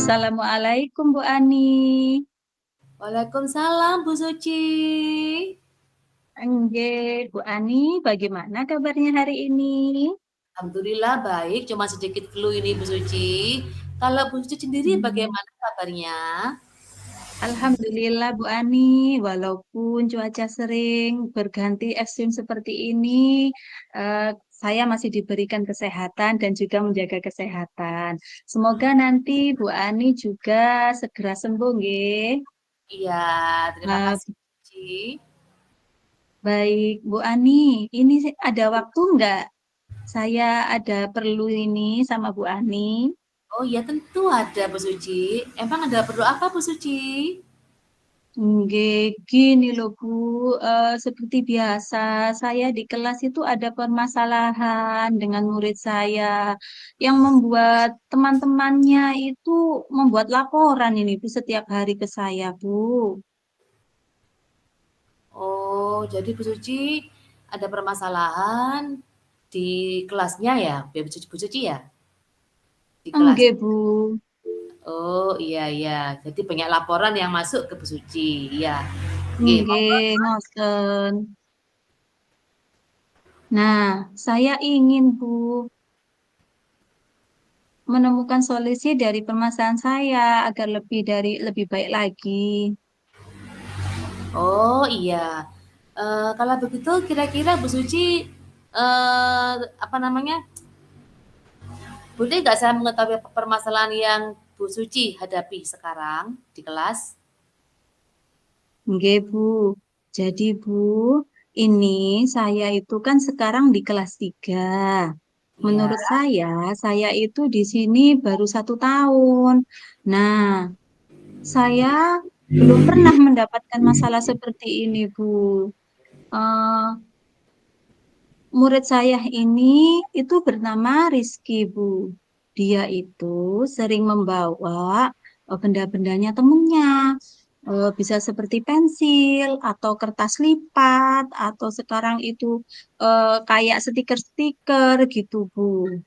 Assalamualaikum Bu Ani. Waalaikumsalam Bu Suci. Nggih, Bu Ani, bagaimana kabarnya hari ini? Alhamdulillah baik, cuma sedikit flu ini Bu Suci. Kalau Bu Suci sendiri Hmm, bagaimana kabarnya? Alhamdulillah Bu Ani, walaupun cuaca sering berganti ekstrim seperti ini, eh, saya masih diberikan kesehatan dan juga menjaga kesehatan. Semoga nanti Bu Ani juga segera sembuh, nggih. Iya, terima Eh, kasih Bu Suci. Baik, Bu Ani, ini ada waktu nggak? Saya ada perlu ini sama Bu Ani. Oh iya tentu ada Bu Suci. Emang ada perlu apa Bu Suci? Nggih, gini loh Bu, seperti biasa, saya di kelas itu ada permasalahan dengan murid saya yang membuat teman-temannya itu membuat laporan ini Bu setiap hari ke saya Bu. Oh, jadi Bu Suci ada permasalahan di kelasnya ya, Bu Suci ya? Di kelas. Enggak Bu, Oh iya iya. Jadi banyak laporan yang masuk ke Bu Suci. Iya. Oke, monggo. enggak, ngoten. Nah, saya ingin Bu menemukan solusi dari permasalahan saya agar lebih baik lagi. Oh iya. Kalau begitu kira-kira Bu Suci, apa namanya, boleh nggak saya mengetahui permasalahan yang Bu Suci hadapi sekarang di kelas? Nggih, Bu. Jadi, Bu, ini saya itu kan sekarang di kelas 3. Iya. Menurut saya itu di sini baru 1 tahun. Nah, saya belum pernah mendapatkan masalah seperti ini, Bu. Eh, Murid saya ini itu bernama Rizky, Bu. Dia itu sering membawa benda-bendanya temennya. Bisa seperti pensil atau kertas lipat atau sekarang itu kayak stiker-stiker gitu, Bu.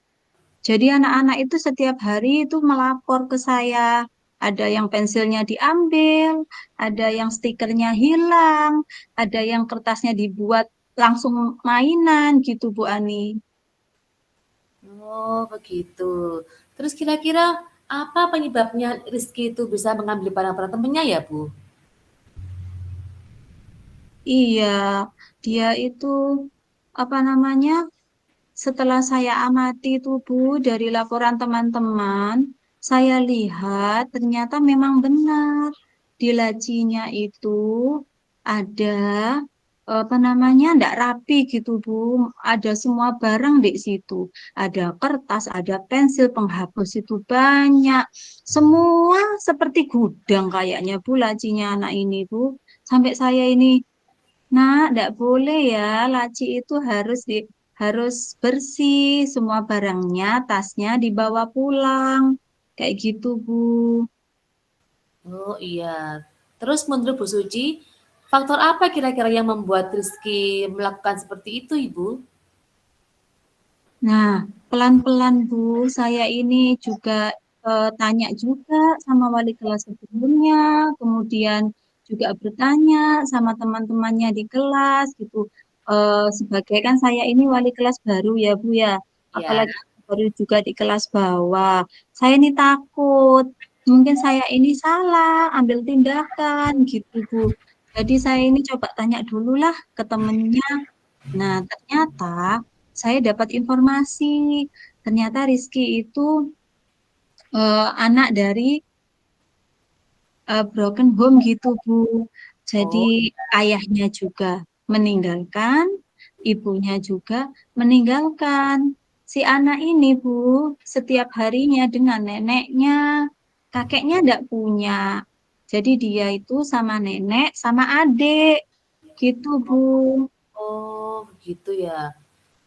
Jadi anak-anak itu setiap hari itu melapor ke saya. Ada yang pensilnya diambil, ada yang stikernya hilang, ada yang kertasnya dibuat langsung mainan gitu Bu Ani. Oh, begitu. Terus kira-kira apa penyebabnya Rizky itu bisa mengambil barang-barang temennya ya, Bu? Iya, dia itu apa namanya? Setelah saya amati itu Bu dari laporan teman-teman, saya lihat ternyata memang benar di lacinya itu ada apa namanya ndak rapi gitu Bu. Ada semua barang di situ. Ada kertas, ada pensil, penghapus itu banyak. Semua seperti gudang kayaknya Bu lacinya anak ini Bu. Sampai saya ini nah, tidak boleh ya. Laci itu harus bersih. Semua barangnya, tasnya dibawa pulang. Kayak gitu, Bu. Oh, iya. Terus menurut Bu Suci, faktor apa kira-kira yang membuat Rizky melakukan seperti itu, Ibu? Nah, pelan-pelan, Bu. Saya ini juga tanya juga sama wali kelas sebelumnya. Kemudian juga bertanya sama teman-temannya di kelas gitu. Sebagai kan saya ini wali kelas baru ya, Bu ya. Ya. Apalagi baru juga di kelas bawah. Saya ini takut. Mungkin saya ini salah, ambil tindakan gitu, Bu. Jadi saya ini coba tanya dulu lah ke temennya. Nah, ternyata saya dapat informasi. Ternyata Rizky itu anak dari broken home gitu, Bu. Jadi Oh, ayahnya juga meninggalkan, ibunya juga meninggalkan. Si anak ini, Bu, setiap harinya dengan neneknya, kakeknya tidak punya. Jadi dia itu sama nenek, sama adik, gitu, Bu. oh, begitu ya.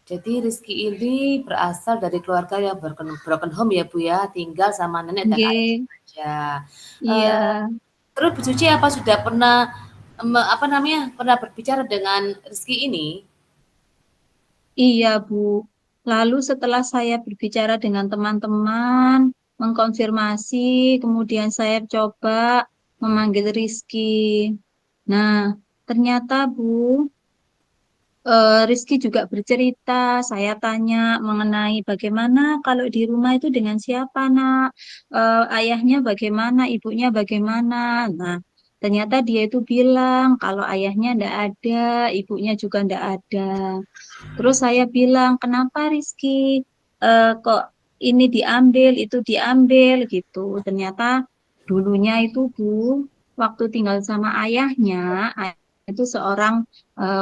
Jadi Rizky ini berasal dari keluarga yang broken home ya, Bu ya, tinggal sama nenek dan ayah Nggih, saja. iya. Eh, terus Bu Suci apa sudah pernah apa namanya? Pernah berbicara dengan Rizky ini? Iya, Bu. Lalu setelah saya berbicara dengan teman-teman, mengkonfirmasi, kemudian saya coba memanggil Rizky. Nah, ternyata Bu, Rizky juga bercerita, saya tanya mengenai bagaimana kalau di rumah itu dengan siapa, Nak? Ayahnya bagaimana, ibunya bagaimana? Nah, ternyata dia itu bilang kalau ayahnya ndak ada, ibunya juga ndak ada. Terus saya bilang, kenapa Rizky kok ini diambil, itu diambil gitu. Ternyata dulunya itu Bu, waktu tinggal sama ayahnya, itu seorang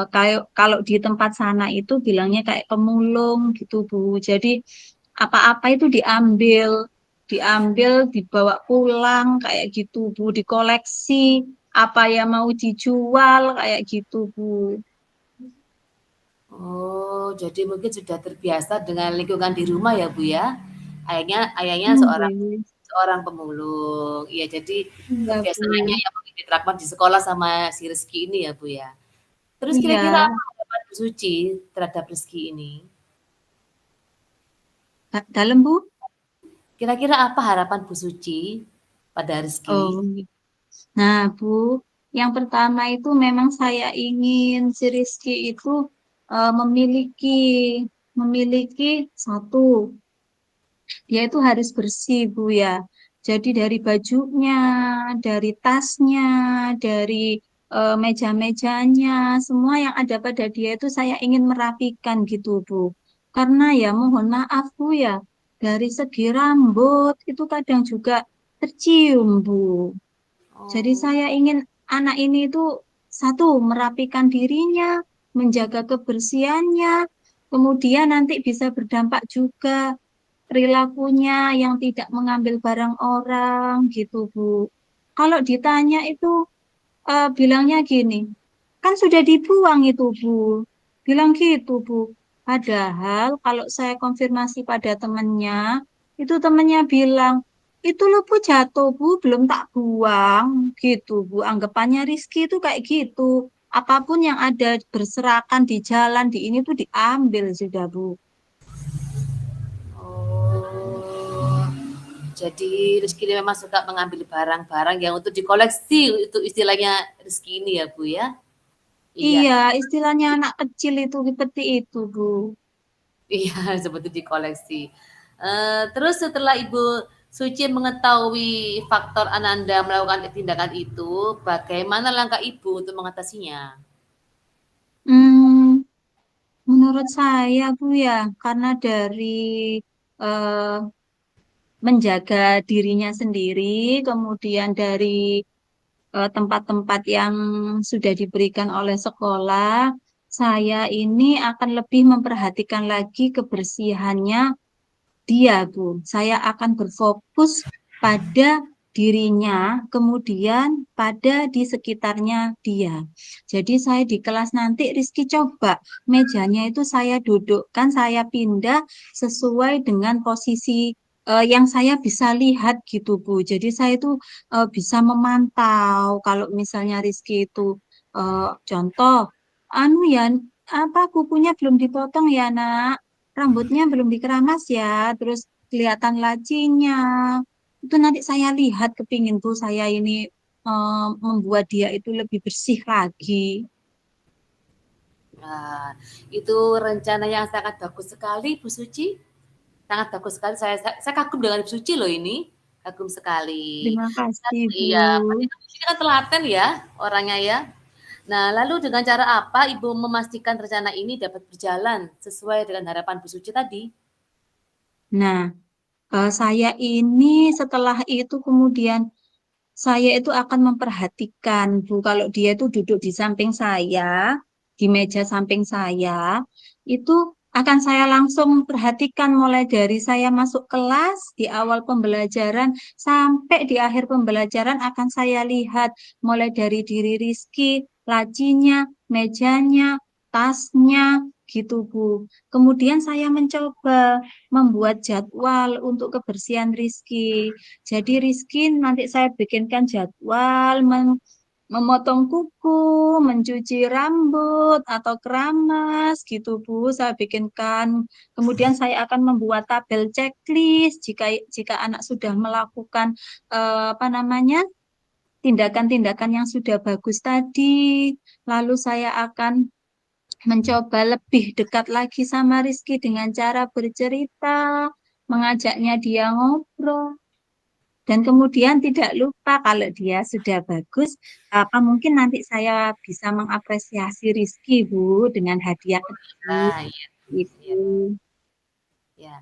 kayak kalau di tempat sana itu bilangnya kayak pemulung gitu Bu. Jadi apa-apa itu diambil, diambil, dibawa pulang kayak gitu Bu, dikoleksi, apa yang mau dijual kayak gitu Bu. Oh, jadi mungkin sudah terbiasa dengan lingkungan di rumah ya, Bu, ya? Ayahnya seorang Mungkin. seorang pemulung. Iya, jadi Iya Bu. kebiasaannya yang mungkin diterapkan di sekolah sama si Rizky ini ya, Bu, ya? Terus kira-kira Iya, apa harapan Bu Suci terhadap Rizky ini? dalam Bu. Kira-kira apa harapan Bu Suci pada Rizky? Oh, nah Bu, yang pertama itu memang saya ingin si Rizky itu memiliki memiliki satu, dia itu harus bersih Bu ya. Jadi dari bajunya, dari tasnya, dari meja-mejanya, semua yang ada pada dia itu saya ingin merapikan gitu Bu. Karena ya mohon maaf Bu ya, dari segi rambut itu kadang juga tercium Bu. Jadi Oh, saya ingin anak ini itu satu, merapikan dirinya, menjaga kebersihannya, kemudian nanti bisa berdampak juga perilakunya yang tidak mengambil barang orang gitu Bu. Kalau ditanya itu bilangnya gini, kan sudah dibuang itu Bu. Bilang gitu Bu. Padahal kalau saya konfirmasi pada temannya, itu temannya bilang, itu loh Bu jatuh Bu, belum tak buang gitu Bu. Anggapannya Rizky itu kayak gitu. Apapun yang ada berserakan di jalan, di ini tuh diambil sudah Bu. oh. Jadi Rizky ini memang suka mengambil barang-barang yang untuk dikoleksi, itu istilahnya Rizky ini ya, Bu, ya? Iya. Iya, istilahnya anak kecil itu seperti itu, Bu. Iya, seperti dikoleksi. Terus setelah Ibu Suci mengetahui faktor Ananda melakukan tindakan itu, bagaimana langkah Ibu untuk mengatasinya? Hmm, menurut saya, Bu ya, karena dari eh, menjaga dirinya sendiri, kemudian dari tempat-tempat yang sudah diberikan oleh sekolah, saya ini akan lebih memperhatikan lagi kebersihannya dia, Bu. Saya akan berfokus pada dirinya, kemudian pada di sekitarnya dia. Jadi saya di kelas nanti Rizky coba mejanya itu saya dudukkan, saya pindah sesuai dengan posisi yang saya bisa lihat gitu Bu. Jadi saya itu bisa memantau kalau misalnya Rizky itu contoh, anu ya, apa kukunya belum dipotong ya nak, rambutnya belum dikeramas ya, terus kelihatan lacinya. Itu nanti saya lihat kepingin tuh saya ini membuat dia itu lebih bersih lagi. Nah, itu rencana yang sangat bagus sekali, Bu Suci. Sangat bagus sekali. Saya kagum dengan Ibu Suci loh ini. Kagum sekali. Terima kasih, Bu. Iya, berarti Ibu Suci kan telaten ya orangnya ya. Nah, lalu dengan cara apa Ibu memastikan rencana ini dapat berjalan sesuai dengan harapan Bu Suci tadi? Nah, saya ini setelah itu kemudian saya itu akan memperhatikan, Bu, kalau dia itu duduk di samping saya, di meja samping saya, itu akan saya langsung perhatikan mulai dari saya masuk kelas di awal pembelajaran sampai di akhir pembelajaran akan saya lihat mulai dari diri Rizky, lacinya, mejanya, tasnya, gitu, Bu. Kemudian saya mencoba membuat jadwal untuk kebersihan Rizky. Jadi Rizky nanti saya bikinkan jadwal memotong kuku, mencuci rambut atau keramas gitu Bu. Saya bikinkan. Kemudian saya akan membuat tabel checklist jika jika anak sudah melakukan apa namanya tindakan-tindakan yang sudah bagus tadi. Lalu saya akan mencoba lebih dekat lagi sama Rizky dengan cara bercerita, mengajaknya dia ngobrol. Dan kemudian tidak lupa kalau dia sudah bagus, apa mungkin nanti saya bisa mengapresiasi Rizky, Bu, dengan hadiah kecil. Ah, iya, Itu. iya, iya.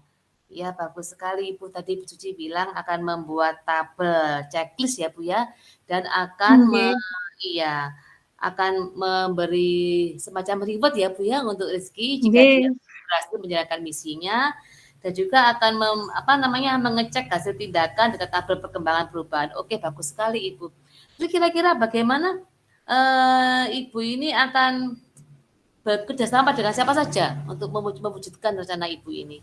Iya, bagus sekali Ibu. Tadi Bu Suci bilang akan membuat tabel checklist ya Bu ya, dan akan Oke, iya, akan memberi semacam reward ya Bu ya untuk Rizky jika oke, dia berhasil menjalankan misinya dan juga akan apa namanya mengecek hasil tindakan dengan tabel perkembangan perubahan. Oke, bagus sekali Ibu. Terus kira-kira bagaimana Ibu ini akan bekerja sama dengan siapa saja untuk mewujudkan rencana Ibu ini?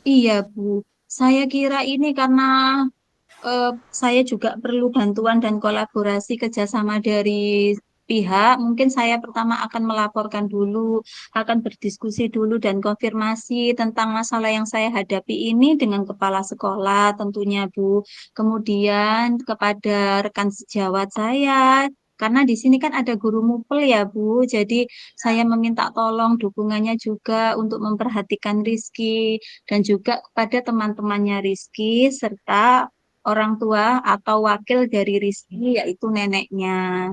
iya Bu. Saya kira ini karena saya juga perlu bantuan dan kolaborasi kerjasama dari pihak. Mungkin saya pertama akan melaporkan dulu, akan berdiskusi dulu dan konfirmasi tentang masalah yang saya hadapi ini dengan kepala sekolah tentunya, Bu. Kemudian kepada rekan sejawat saya. Karena di sini kan ada guru mupel ya, Bu. Jadi saya meminta tolong dukungannya juga untuk memperhatikan Rizky dan juga kepada teman-temannya Rizky serta orang tua atau wakil dari Rizky yaitu neneknya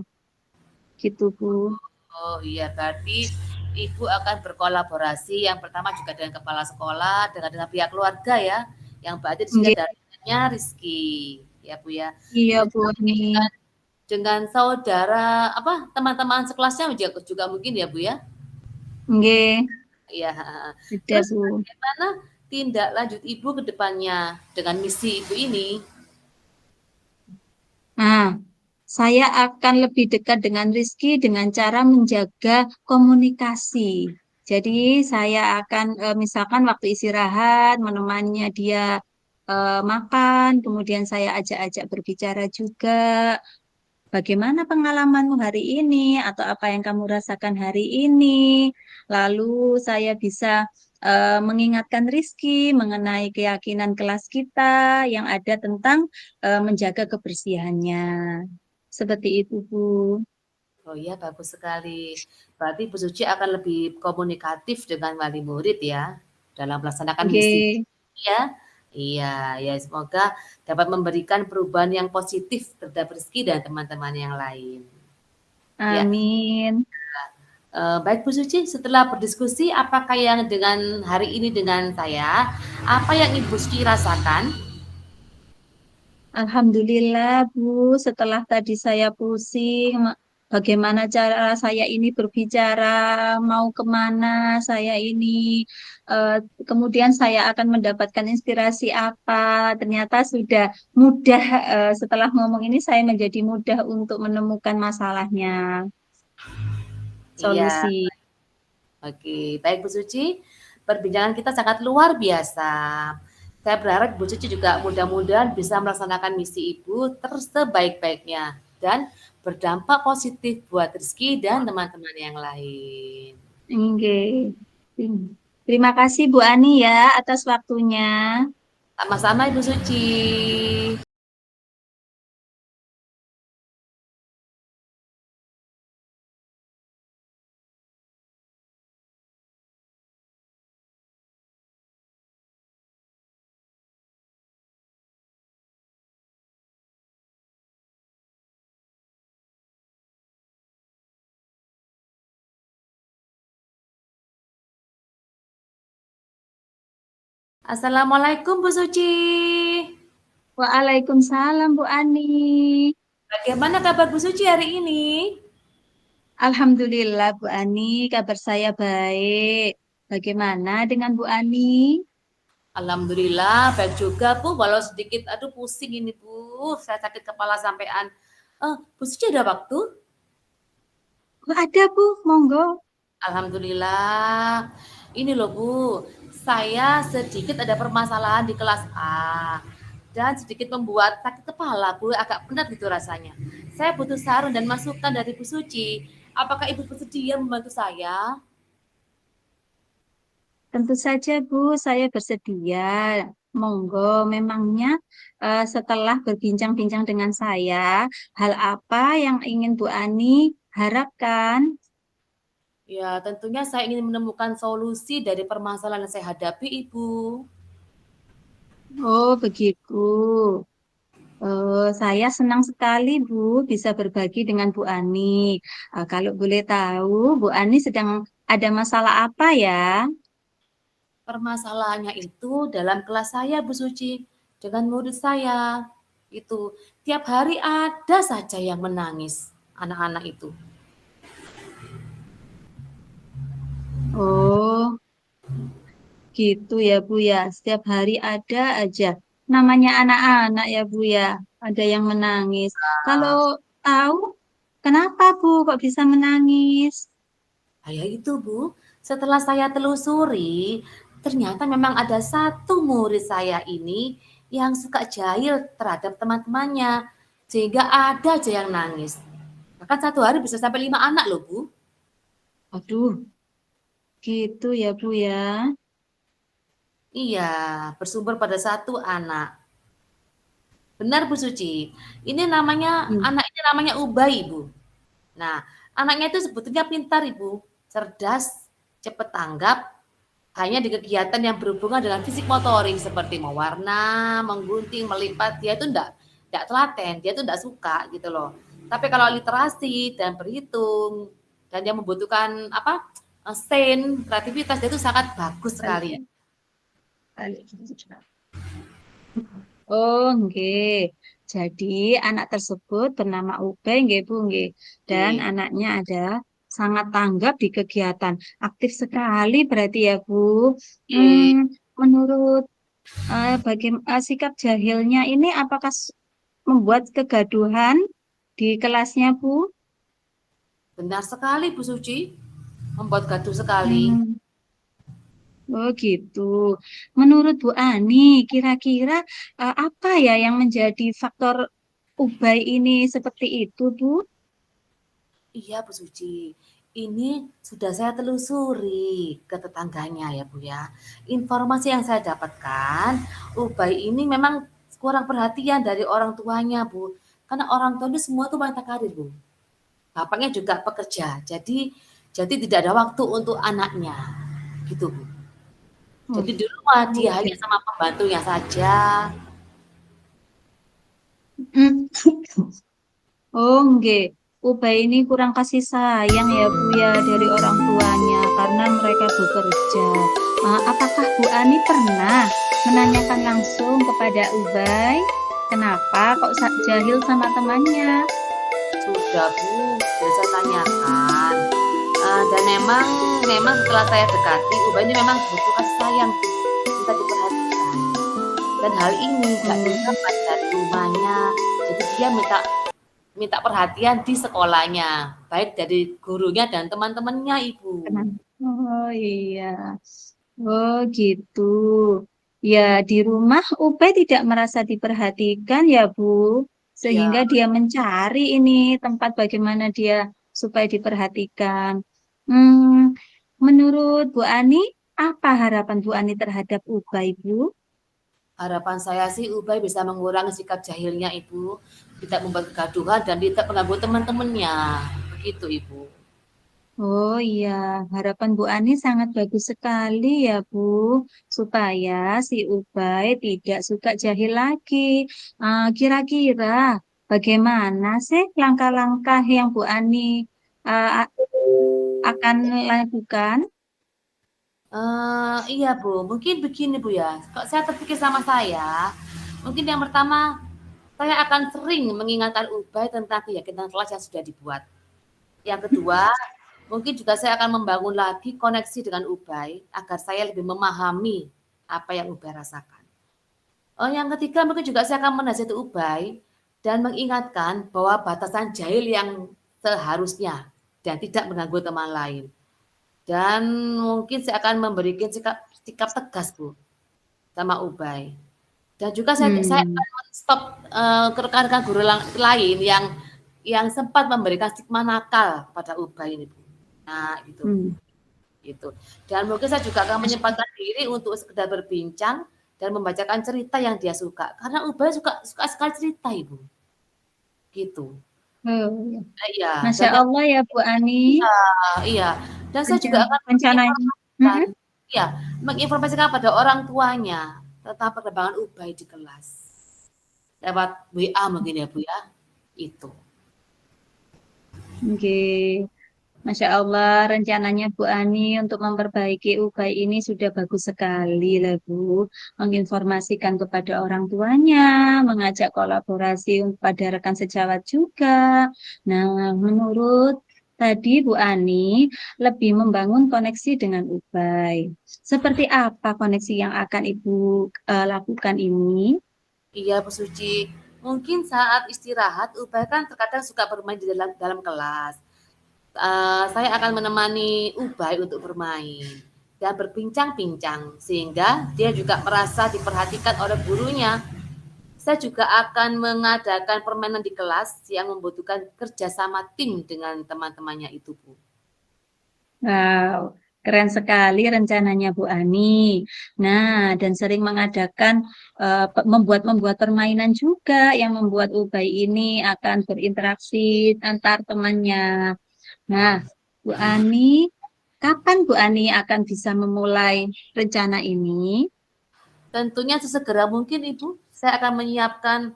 gitu Bu. Oh iya, berarti Ibu akan berkolaborasi yang pertama juga dengan kepala sekolah, dengan pihak keluarga ya, yang berarti di sini Nggih, ada Rizky, ya Bu ya. iya Terus Bu juga ini. dengan saudara apa teman-teman sekelasnya juga mungkin ya Bu ya. Nggih, Iya. ada Terus Bu. bagaimana tindak lanjut Ibu ke depannya dengan misi Ibu ini? Nah, saya akan lebih dekat dengan Rizky dengan cara menjaga komunikasi. Jadi saya akan misalkan waktu istirahat menemaninya dia makan, kemudian saya ajak-ajak berbicara juga. Bagaimana pengalamanmu hari ini atau apa yang kamu rasakan hari ini? Lalu saya bisa mengingatkan Rizky mengenai keyakinan kelas kita yang ada tentang menjaga kebersihannya. Seperti itu, Bu. Oh iya, bagus sekali. Berarti Bu Suci akan lebih komunikatif dengan wali murid ya, dalam melaksanakan misi Oke, ya. Iya, ya semoga dapat memberikan perubahan yang positif terhadap Rizky dan teman-teman yang lain. Ya, amin. baik Bu Suci, setelah berdiskusi, apakah yang dengan hari ini dengan saya, apa yang Ibu Suci rasakan? Alhamdulillah, Bu, setelah tadi saya pusing, bagaimana cara saya ini berbicara, mau kemana saya ini, eh, kemudian saya akan mendapatkan inspirasi apa. Ternyata sudah mudah, setelah ngomong ini saya menjadi mudah untuk menemukan masalahnya, Iya, solusi. oke. Baik Bu Suci, perbincangan kita sangat luar biasa. Saya berharap Bu Suci juga mudah-mudahan bisa melaksanakan misi Ibu terus sebaik-baiknya dan berdampak positif buat Rizky dan teman-teman yang lain. Oke. Terima kasih Bu Ani ya atas waktunya. Sama-sama Ibu Suci. Assalamualaikum Bu Suci. Waalaikumsalam Bu Ani. Bagaimana kabar Bu Suci hari ini? Alhamdulillah Bu Ani, kabar saya baik. Bagaimana dengan Bu Ani? Alhamdulillah baik juga Bu, walau sedikit aduh pusing ini Bu, saya sakit kepala sampean. Bu Suci ada waktu? Oh, ada Bu, monggo. Alhamdulillah. Ini loh Bu, saya sedikit ada permasalahan di kelas A. dan sedikit membuat sakit kepala, Bu, agak penat gitu rasanya. Saya butuh saran dan masukan dari Bu Suci. Apakah Ibu bersedia membantu saya? Tentu saja, Bu, saya bersedia. Monggo, memangnya setelah berbincang-bincang dengan saya, hal apa yang ingin Bu Ani harapkan? Ya, tentunya saya ingin menemukan solusi dari permasalahan yang saya hadapi, Ibu. Oh, begitu. Saya senang sekali, Bu, bisa berbagi dengan Bu Ani. Kalau boleh tahu, Bu Ani sedang ada masalah apa ya? Permasalahannya itu dalam kelas saya, Bu Suci, dengan murid saya. Itu tiap hari ada saja yang menangis, anak-anak itu. Oh, gitu ya, Bu ya. Setiap hari ada aja. Namanya anak-anak ya, Bu ya. Ada yang menangis. Kalau tahu, kenapa, Bu, kok bisa menangis? Ya itu Bu, setelah saya telusuri, ternyata memang ada satu murid saya ini yang suka jahil terhadap teman-temannya, sehingga ada aja yang nangis. Bahkan satu hari bisa sampai 5 anak loh Bu. Aduh, gitu ya, Bu ya. Iya, bersumber pada satu anak. Benar Bu Suci. Ini namanya Hmm. anak ini namanya Ubay, Bu. Nah, anaknya itu sebetulnya pintar, Ibu. Cerdas, cepat tanggap, hanya di kegiatan yang berhubungan dengan fisik motorik seperti mewarna, menggunting, melipat, dia itu enggak telaten, dia itu enggak suka gitu loh. Tapi kalau literasi dan berhitung dan yang membutuhkan apa? Sains, kreativitas dia itu sangat bagus Balik sekali. ya, balik. Oh, nggih. Jadi anak tersebut bernama Ubay, nggih Bu, nggih. Dan Oke. anaknya ada sangat tanggap di kegiatan. Aktif sekali berarti ya, Bu. Oke. Menurut sikap jahilnya ini apakah membuat kegaduhan di kelasnya, Bu? Benar sekali Bu Suci, membuat gaduh sekali. Hmm, oh gitu. Menurut Bu Ani, kira-kira apa ya yang menjadi faktor Ubay ini seperti itu, Bu? Iya Bu Suci, ini sudah saya telusuri ke tetangganya ya Bu ya. Informasi yang saya dapatkan, Ubay ini memang kurang perhatian dari orang tuanya Bu. Karena orang tua itu semua tuh wanita karir Bu. Bapaknya juga pekerja, jadi tidak ada waktu untuk anaknya, gitu Bu. Oh, Jadi di rumah dia hanya oke. sama pembantunya saja. Hmm. Oh, nggih. Ubay ini kurang kasih sayang ya, Bu ya, dari orang tuanya karena mereka bekerja. Apakah Bu Ani pernah menanyakan langsung kepada Ubay, kenapa kok jahil sama temannya? Sudah Bu, sudah saya tanyakan. Dan memang setelah saya dekati, Ubay ini memang butuh kasih sayang, minta diperhatikan. Dan hal ini gak Oh, didapat dari rumahnya. Jadi dia minta minta perhatian di sekolahnya, baik dari gurunya dan teman-temannya, Ibu. kenapa? Oh iya. Oh gitu. Ya, di rumah Ubay tidak merasa diperhatikan ya, Bu. Iya, Sehingga dia mencari ini tempat bagaimana dia supaya diperhatikan. Hmm, menurut Bu Ani, apa harapan Bu Ani terhadap Ubay, Bu? harapan saya sih Ubay bisa mengurangi sikap jahilnya, Ibu. Tidak membuat kegaduhan dan tidak mengganggu teman-temannya. Begitu, Ibu. Oh iya, harapan Bu Ani sangat bagus sekali ya Bu, supaya si Ubay tidak suka jahil lagi. Kira-kira bagaimana sih langkah-langkah yang Bu Ani uh, akan lakukan? Iya Bu, mungkin begini Bu ya, kok saya terpikir sama saya, mungkin yang pertama, saya akan sering mengingatkan Ubay tentang keyakinan kelas yang sudah dibuat. Yang kedua, mungkin juga saya akan membangun lagi koneksi dengan Ubay, agar saya lebih memahami apa yang Ubay rasakan. Yang ketiga, mungkin juga saya akan menasihati Ubay, dan mengingatkan bahwa batasan jahil yang seharusnya, dan tidak mengganggu teman lain. Dan mungkin saya akan memberikan sikap sikap tegas Bu, sama Ubay. Dan juga saya Hmm. akan men-stop, ke rekan-rekan guru lain yang sempat memberikan stigma nakal pada ubay ini, Bu. Nah, gitu, Bu. Hmm. Gitu. Dan mungkin saya juga akan Masya menyempatkan diri untuk sekedar berbincang dan membacakan cerita yang dia suka. Karena ubay suka suka sekali cerita, Ibu. Gitu. Allah. Iya, dan Masya Allah ya Bu Ani. iya, iya. Dan saya juga akan Rencananya. menginformasikan, Mm-mm. iya, menginformasikan pada orang tuanya tentang perkembangan ubay di kelas. Lewat WA mungkin ya, Bu, ya. Itu. Oke. Masya Allah, rencananya Bu Ani untuk memperbaiki Ubay ini sudah bagus sekali lah Bu. Menginformasikan kepada orang tuanya, mengajak kolaborasi pada rekan sejawat juga. Nah, menurut tadi Bu Ani lebih membangun koneksi dengan Ubay. Seperti apa koneksi yang akan Ibu lakukan ini? Iya, Bu Suci. Mungkin saat istirahat, ubay kan terkadang suka bermain di dalam dalam kelas. Saya akan menemani ubay untuk bermain dan berbincang-bincang sehingga dia juga merasa diperhatikan oleh gurunya. Saya juga akan mengadakan permainan di kelas yang membutuhkan kerjasama tim dengan teman-temannya itu, Bu. Wow, keren sekali rencananya Bu Ani. Nah, dan sering mengadakan membuat permainan juga yang membuat Ubay ini akan berinteraksi antar temannya. Nah, Bu Ani, kapan Bu Ani akan bisa memulai rencana ini? Tentunya sesegera mungkin, Ibu. Saya akan menyiapkan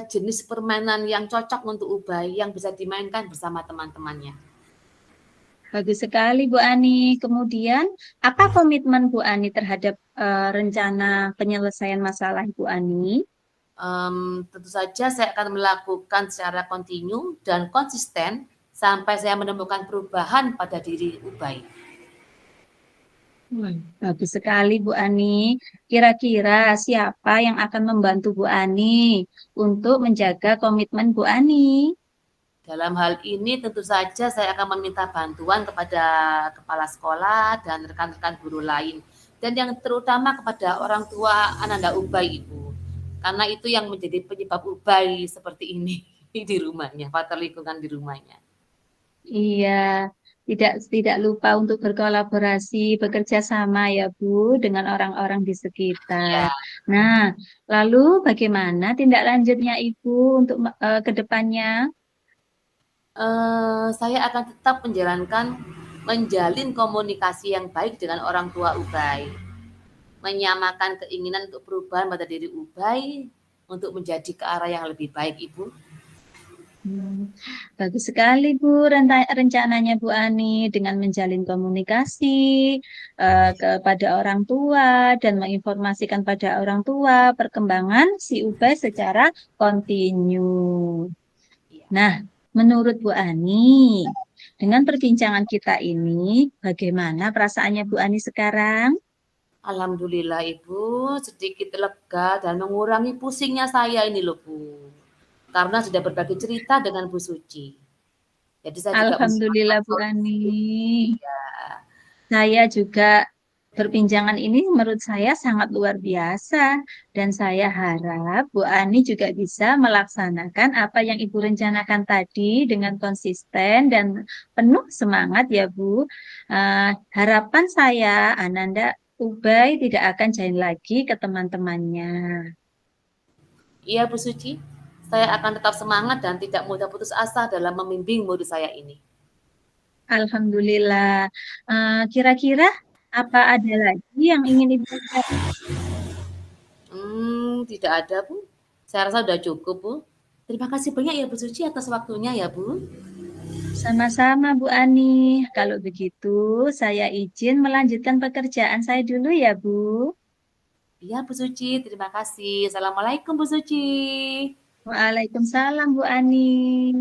jenis permainan yang cocok untuk ubay yang bisa dimainkan bersama teman-temannya. Bagus sekali Bu Ani. Kemudian, apa komitmen Bu Ani terhadap rencana penyelesaian masalah Bu Ani? Tentu saja saya akan melakukan secara kontinu dan konsisten sampai saya menemukan perubahan pada diri ubay. Bagus sekali Bu Ani. Kira-kira siapa yang akan membantu Bu Ani untuk menjaga komitmen Bu Ani? Dalam hal ini tentu saja saya akan meminta bantuan kepada kepala sekolah dan rekan-rekan guru lain. Dan yang terutama kepada orang tua Ananda Ubay, Ibu. Karena itu yang menjadi penyebab Ubay seperti ini di rumahnya, faktor lingkungan di rumahnya. Iya, tidak lupa untuk berkolaborasi, bekerja sama ya Bu dengan orang-orang di sekitar. Ya, Nah, lalu bagaimana tindak lanjutnya Ibu untuk ke depannya? saya akan tetap menjalin komunikasi yang baik dengan orang tua Ubay. Menyamakan keinginan untuk perubahan pada diri Ubay untuk menjadi ke arah yang lebih baik, Ibu. Hmm, bagus sekali Bu rencananya Bu Ani dengan menjalin komunikasi kepada orang tua dan menginformasikan pada orang tua perkembangan si Ubay secara kontinu. Iya. Nah, menurut Bu Ani, dengan perbincangan kita ini, bagaimana perasaannya Bu Ani sekarang? Alhamdulillah Ibu, sedikit lega dan mengurangi pusingnya saya ini loh Bu. Karena sudah berbagi cerita dengan Bu Suci. Jadi saya juga mendapatkan Alhamdulillah Bu Ani. solusi. Iya. Saya juga perbincangan ini menurut saya sangat luar biasa dan saya harap Bu Ani juga bisa melaksanakan apa yang Ibu rencanakan tadi dengan konsisten dan penuh semangat ya Bu. Harapan saya Ananda Ubay tidak akan jain lagi ke teman-temannya. Iya Bu Suci, saya akan tetap semangat dan tidak mudah putus asa dalam membimbing murid saya ini. Alhamdulillah. Kira-kira apa ada lagi yang ingin Ibu sampaikan? Tidak ada Bu. Saya rasa sudah cukup Bu. Terima kasih banyak ya Bu Suci atas waktunya ya Bu. Sama-sama Bu Ani. Kalau begitu, saya izin melanjutkan pekerjaan saya dulu ya Bu. Iya Bu Suci, terima kasih. Assalamualaikum Bu Suci. Waalaikumsalam Bu Ani.